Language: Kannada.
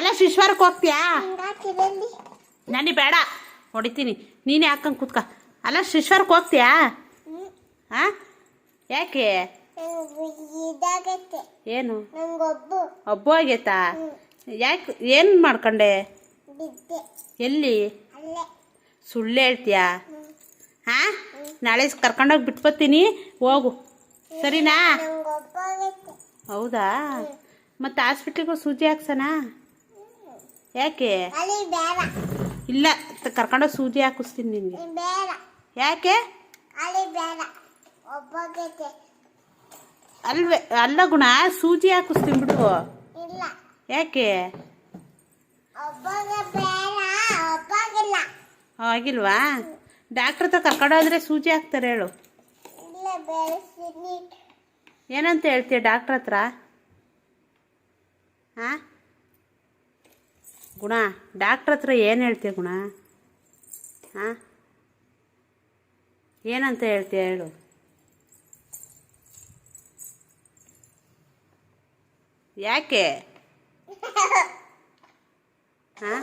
ಅಲ್ಲ ಶಿಶ್ವಾರಕ್ಕೆ ಹೋಗ್ತೀಯಾ? ನನಗೆ ಬೇಡ, ಹೊಡಿತೀನಿ. ನೀನೇ ಹಾಕಂಗೆ ಕೂತ್ಕ. ಅಲ್ಲ ಶಿಶ್ವಾರಕ್ಕೆ ಹೋಗ್ತೀಯಾ? ಹಾಂ, ಯಾಕೆ? ಏನು ಹಬ್ಬ ಆಗೈತಾ? ಯಾಕೆ, ಏನು ಮಾಡ್ಕೊಂಡೆ? ಎಲ್ಲಿ? ಸುಳ್ಳು ಹೇಳ್ತೀಯಾ? ಹಾಂ, ನಾಳೆ ಕರ್ಕೊಂಡೋಗಿ ಬಿಟ್ಬತ್ತೀನಿ, ಹೋಗು, ಸರಿನಾ? ಹೌದಾ? ಮತ್ತು ಹಾಸ್ಪಿಟ್ಲಿಗೆ ಸೂಜಿ ಹಾಕ್ಸೋಣ? ಯಾಕೆ? ಇಲ್ಲ, ಕರ್ಕೊಂಡೋಗಿ ಸೂಜಿ ಹಾಕಿಸ್ತೀನಿ ನಿನಗೆ. ಯಾಕೆ? ಅಲ್ವೇ, ಅಲ್ಲ ಗುಣ, ಸೂಜಿ ಹಾಕಿಸ್ತೀನಿ ಬಿಡು. ಯಾಕೆ? ಆಗಿಲ್ವಾ? ಡಾಕ್ಟ್ರ್ ಹತ್ರ ಕರ್ಕೊಂಡೋದ್ರೆ ಸೂಜಿ ಹಾಕ್ತಾರೆ ಹೇಳು. ಏನಂತ ಹೇಳ್ತೀಯ ಡಾಕ್ಟ್ರ್ ಹತ್ರ? ಹಾಂ ಗುಣ, ಡಾಕ್ಟ್ರ್ ಹತ್ರ ಏನು ಹೇಳ್ತೀಯ ಗುಣ? ಹಾಂ, ಏನಂತ ಹೇಳ್ತೀಯ ಹೇಳು? ಯಾಕೆ? ಹಾಂ